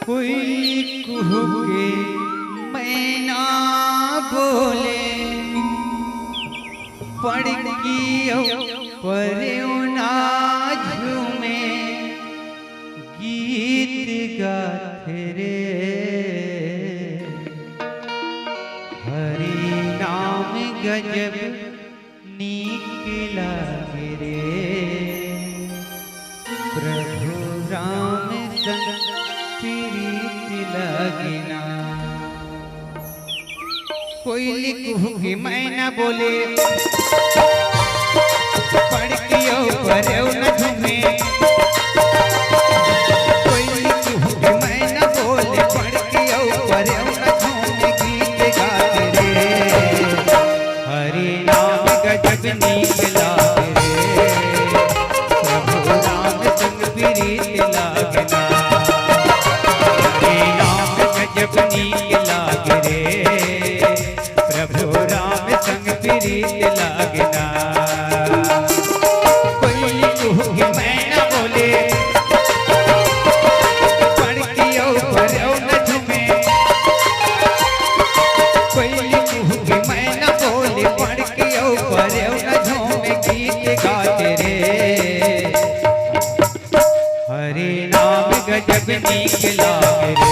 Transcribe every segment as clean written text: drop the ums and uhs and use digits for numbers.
कोई कुहू के मैना बोले पड़कियों पर ना झूमे गीत गाथे रे हरि नाम गजब नीक लागे रे प्रभु राम संग प्रीत लगना। कोयली कुहू की मैना बोले पड़कियों पर न झूमे कोयली कुहू की मैना बोले पड़कियों पर न झूमे गीत गाते रे हरि नाम गजब नीक लागे रे प्रभु राम संग प्रीत लगना। जब नीक लागे रे प्रभु राम संग प्रीत लगना। कोयली कुहू की मैना बोले पड़कियों पर न झूमे कोयली कुहू की मैना बोले पड़कियों पर न झूमे गीत गाते रे हरि नाम गजब नीक लागे रे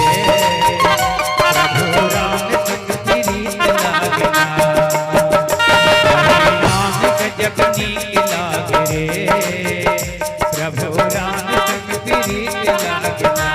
प्रभु राम संग प्रीत लगना। हरि नाम गजब नीक लागे रे प्रभु राम संग प्रीत लगना।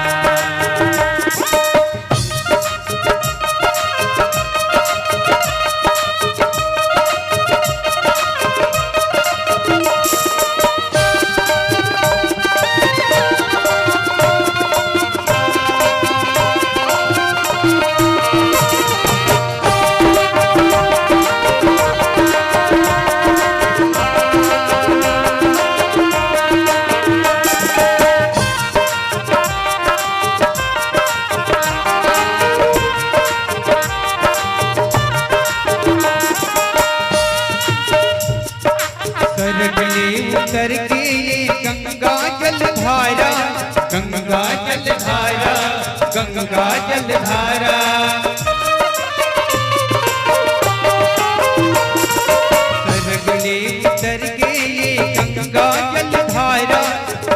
करके ये गंगा जल धारा गंगा जल धारा गंगा जल धारा सरगले उतर के ये गंगा जल धारा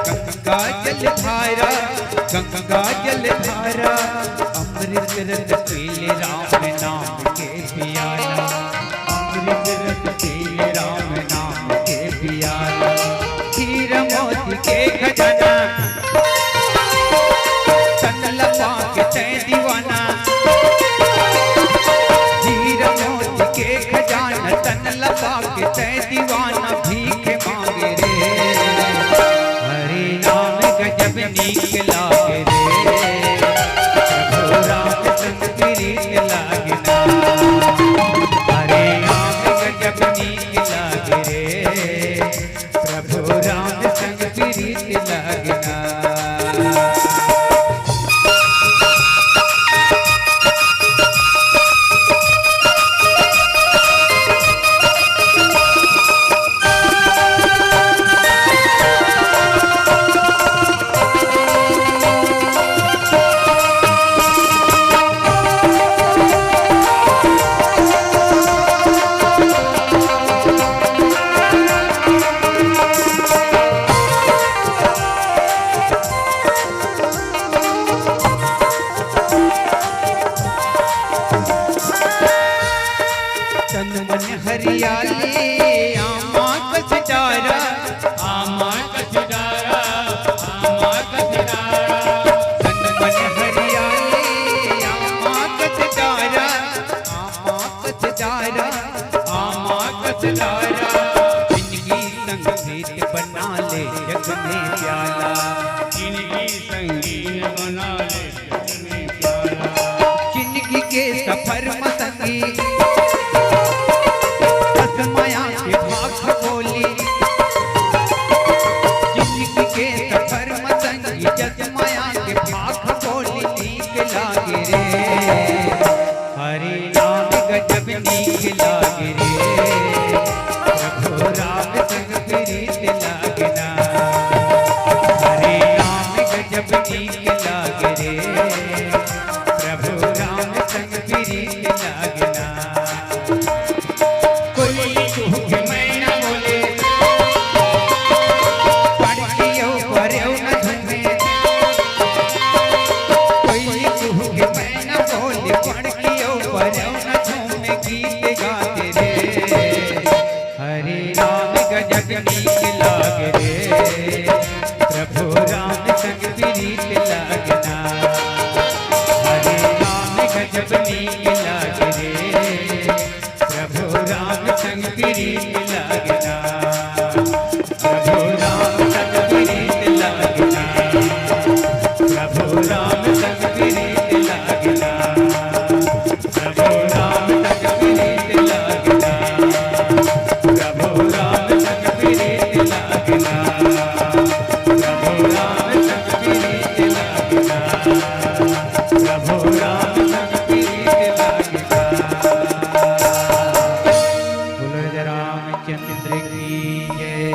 गंगा जल धारा गंगा जल धारा अमृत रस पीले राम नाम के पियाला अमृत रस पीले राम नाम के पियाला हीर मोती के खजाना तन लपा के तय दीवाना हीर मोती के खजाना तन लपा के तय दीवाना भीख मांगे रे हरि नाम गजब नीक लागे रे प्रभु राम संग प्रीत लगना। हरि नाम गजब नीक लागे रे प्रभु राम संग प्रीत लगना। तन मन हरियाली आमा कछडारा आमा कछडारा आमा कछडारा तन मन हरियाली आमा कछडारा आमा कछडारा आमा कछडारा जिंदगी संगीत बना ले जग में प्याला जिंदगी संगीत बना ले जग में प्याला जिंदगी के सफर में संगी माया के भाग बोली जिंदगी के सफर में संगी जग माया के भाग बोली नीक लागे रे हरि नाम गजब नीक लागे रे प्रभु राम संग प्रीत लगना। हरि नाम गजब नीक लागे रे लागना, हरे राम गजब नीक लागे रे, प्रभु राम संग प्रीत लागना, प्रभु राम संग प्रीत लागना, प्रभु राम संग प्रीत लागना, प्रभु राम संग प्रीत लागना, प्रभु राम संग प्रीत लागना, प्रभु राम संग प्रीत लागना, प्रभु राम संग प्रीत लागना। बोलो जय रामचंद्र की जय।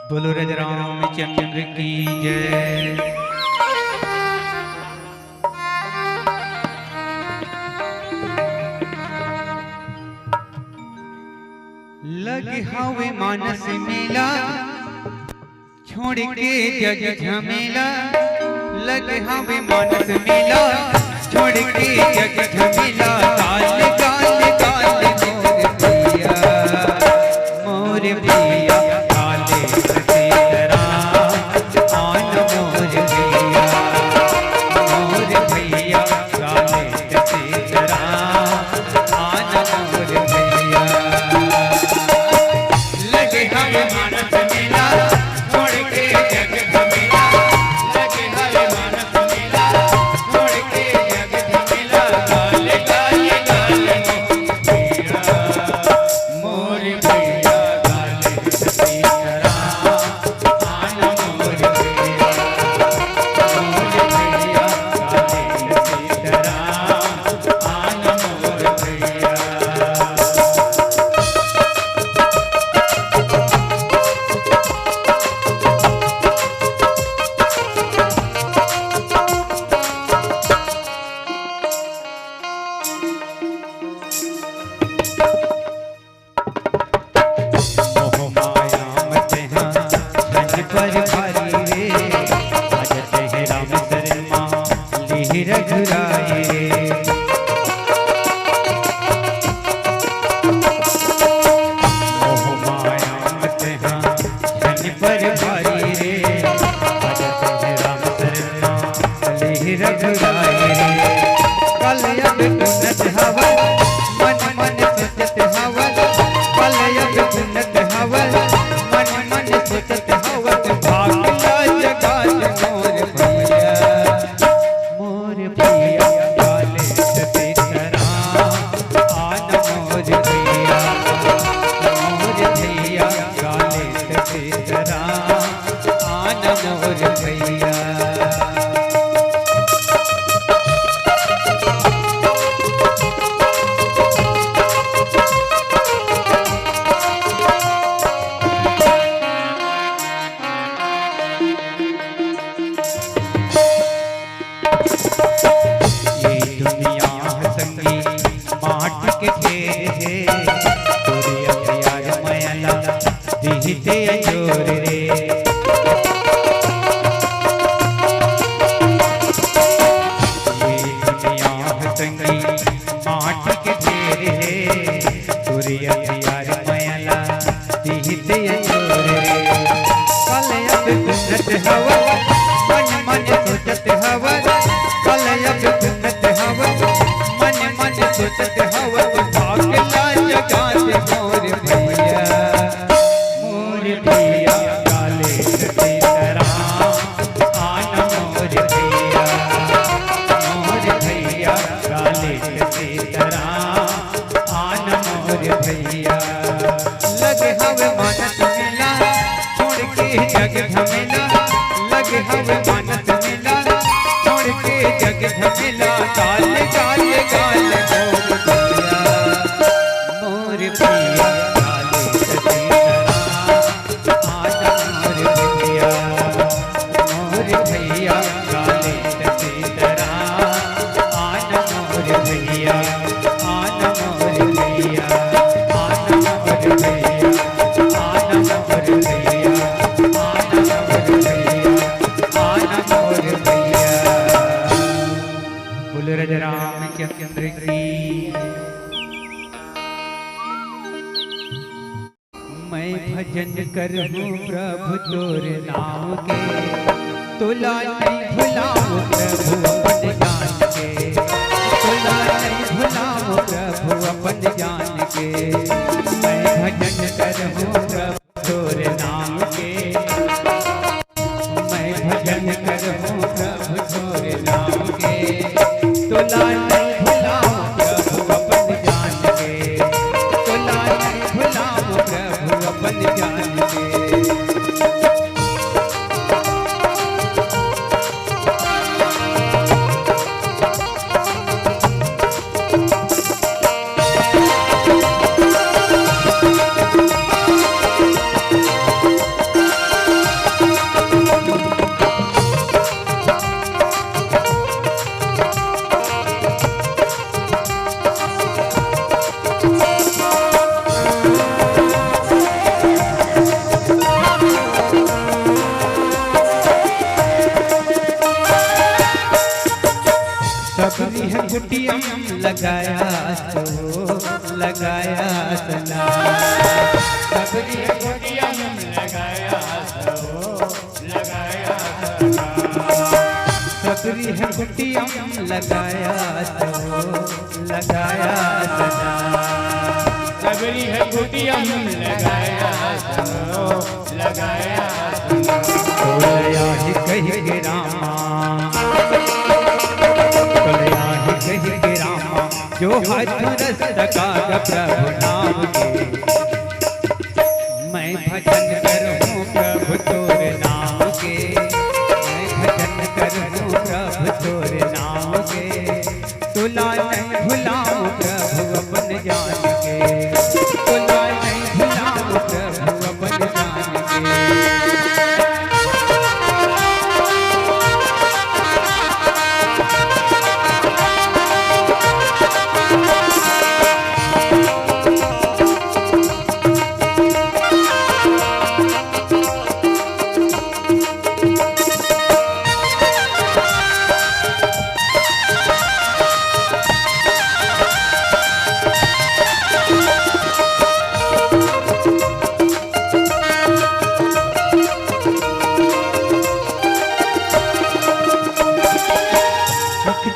बोलो राजा रामचंद्र की जय। लगे हवे मानस मेला, छोड़ के जग झमेला, लगे हवे मानस मेला, छोड़ के जग झमेला, काल काल काल मोर भैया, काले सीताराम आन मोर भैया, मोर भैया काले सीताराम आन मोर भैया। लगे हवे मानस मेला, छोड़ के जग झमेला, लगे हवे मानस मेला, छोड़ के जग झमेला, काले काले काले मोर भैया, काले सीताराम आन मोर भैया, मोर भैया काले सीताराम आन मोर भैया। मोह माया मत हाँ छन पर भारी रे, आज ते राम शर्मा ली रघुराई रे। मोह माया मत हाँ छन पर भारी रे, आज ते राम शर्मा ली रघुराई रे। कल अब गुनत हवा, मन मन सोचत हवा, कल अब गुनत हवल, मन मन सोचत हवत, भागला जगात मोर भैया, मोर भैया काले सीताराम आन मोर भैया, मोर भैया काले सीताराम आन मोर भैया। ये दुनिया संगी माटी के ढेर है, तोरे प्यार मयला दिहते जोर रे। ये दुनिया संगी माटी के ढेर है, तोरे प्यार मयला दिहते जोर रे। कल अब गुनत हवा, मन मन सोचत हवा, कल अब गुनत हवा, मन मन सोचत हवा, भागला जगात मोर भैया, मोर भैया काले सीताराम आन मोर भैया, मोर भैया काले सीताराम आन मोर भैया। लगे हवे मानस मेला, छोड़ के जग झमेला, लगे हवे मानस मेला, छोड़ के जग झमेला, काल काल काल मोर भैया, काले सीताराम आन मोर भैया, मोर भैया काले सीताराम आन मोर भैया, आन मोर भैया, आन मोर भैया, आन मोर भैया, आन मोर भैया, आन मोर भैया। बोल रज रामचंद्र की। मैं भजन करूं प्रभु तोर नाम के, तुला नहीं भुलाऊं प्रभु अपन जान के, तुला नहीं भुलाऊं प्रभु अपन जान के। मैं भजन करूं प्रभु तोर नाम के, मैं भजन करूं प्रभु तोर नाम के, तुला नहीं भुलाऊं प्रभु अपन जान के, तुला नहीं भुलाऊं प्रभु अपन जान के। सबरी है कुटियम लगाया तो लगाया सना, सबरी है कुटियम लगाया तो लगाया सना, सबरी है कुटियम लगाया तो लगाया सना, सबरी है कुटियम लगाया तो लगाया सना। तोलया ही कही के रामा, कही के रामा जो हथरस तकाग प्रभु नाम के। मैं भजन करूं प्रभु तोर नाम के, मैं भजन करूं प्रभु तोर नाम के, तुला नहीं भुलाऊं प्रभु अपन जान के, तुला नहीं भुलाऊं प्रभु अपन जान के।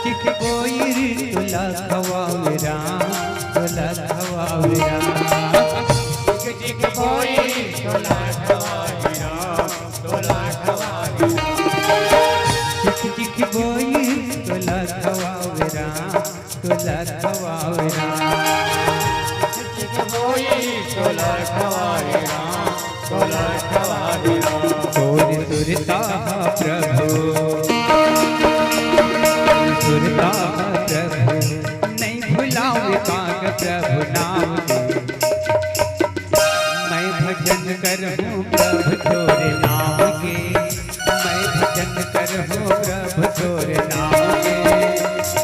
चिक कोई तुला खवावे राम, तुला खवावे राम, चिक कोई तुला खवावे राम, तुला खवावे राम, चिक कोई तुला खवावे राम, तुला खवावे राम, चिक कोई तुला खवावे राम, तुला खवावे राम। तोर सुरता प्रभु, सुरता प्रभु नहीं भुलाऊं काग प्रभु नाम के। मैं भजन करूं प्रभु तोरे नाम के, मैं भजन करूं प्रभु तोरे नाम के,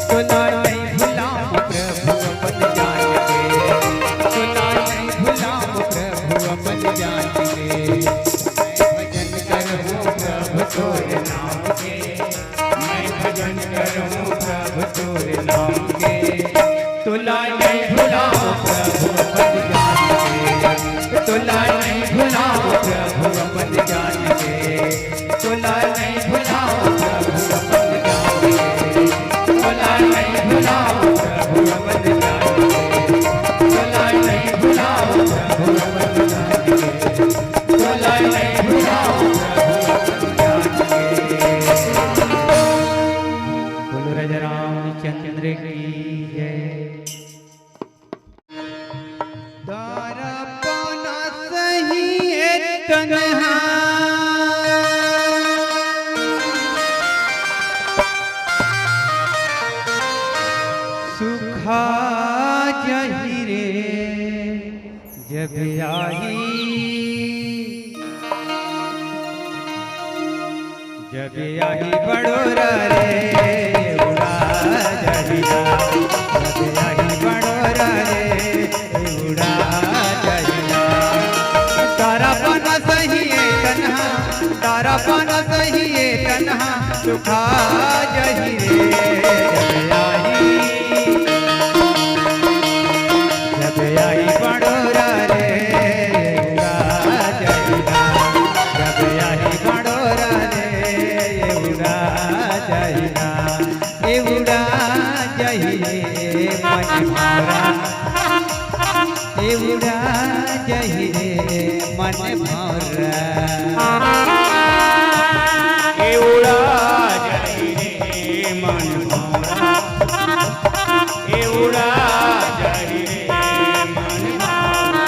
तुला नहीं भुलाऊं प्रभु अपन जान के, तुला नहीं भुलाऊं प्रभु अपन जान के। मैं भजन करूं प्रभु तोरे नाम के, मैं भजन करूं प्रभु तोरे नाम के, तुला नहीं भुलाऊं प्रभु अपन जान के, तुला नहीं भुलाऊं प्रभु अपन जान के, तुला नहीं भुलाऊं प्रभु अपन जान के, तुला नहीं भुलाऊं प्रभु अपन जान के, तुला नहीं भुलाऊं प्रभु अपन जान के, तुला नहीं भुलाऊं प्रभु अपन जान के। बोलो रज रामचंद्र की जय। दर्पण सही तन्हा सुखा जही रे जब आई, जब आई बड़ोरा रे उड़ा जहिया, जब आई बड़ोरा रे उड़ा जहिया। तारा पन सही तन्हा, तारा पन सही तन्हा सुखा जही रे जब आई उड़ा जही रे मन भौरा ए उड़ा जही रे मन भौरा ए उड़ा जही रे मन भौरा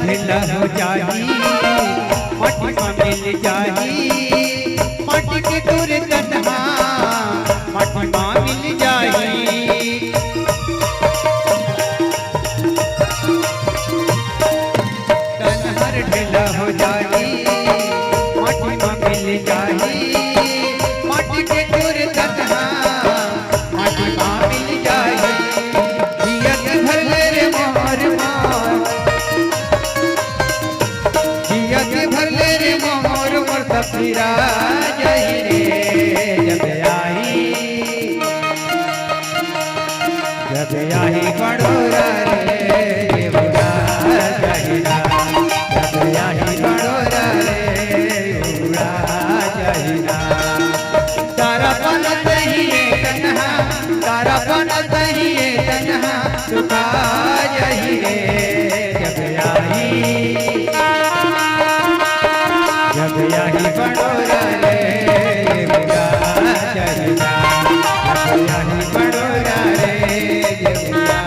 ढीला हो जाही माटी में मिल जाही माटी के दूर तन्हा माटी में मिल जाही तन्हर ढीला हो जाही माटी में मिल जाही माटी के दूर तन्हा माटी में मिल जाही जिया के भर रे मार मार भरले रे मोर मोर सफीरा जही रे जब आई बड़ोरा रे उड़ा जहीरा जब आई बड़ोरा रे उड़ा जहीरा तारा पन दहिए तन्हा तारा पन दहिए तन्हा सुखा जही रे जब आई बड़ोरा रे उड़ा जहीरा जब आई बड़ोरा रे उड़ा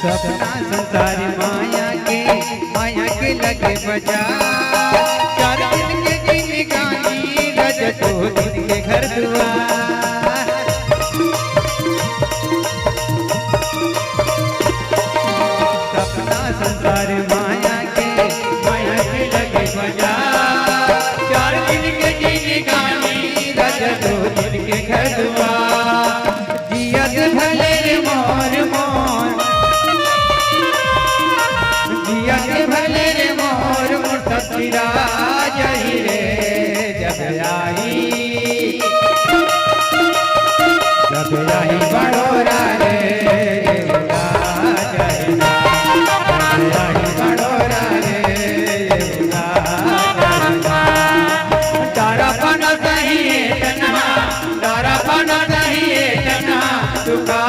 सपना संसार माया के लगे बजा चार दिन के जिंदगानी रज तो दिन के घर दुआर सपना संसार माया के लगे बजा चार दिन के जिंदगानी रज तो दिन के घर दुआर जियत भले रे मोर मोर जिया के भले रे मोर मोर ससुरा जही रे जब आई बड़ोरा रे उड़ा जहीरा जब आई बड़ोरा रे उड़ा जहीरा तारा पन दहिए तन्हा तारा पन दहिए तन्हा सुखा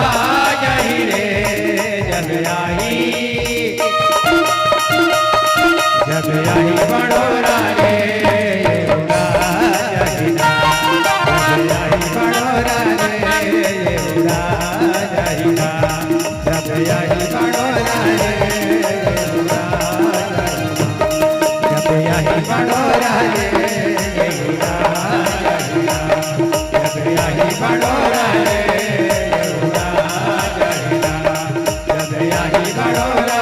जही रे जब आई बड़ोरा रे उड़ा जहीरा जब आई बड़ोरा रे उड़ा जहीरा जब आई बड़ोरा रे उड़ा जहीरा जब आई बड़ोरा रे उड़ा जहीरा जब आई बड़ोरा रे उड़ा जहीरा जब आई बड़ोरा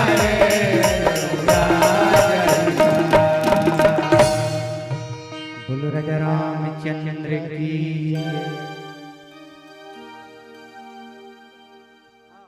बोलो राजा रामचंद्र की।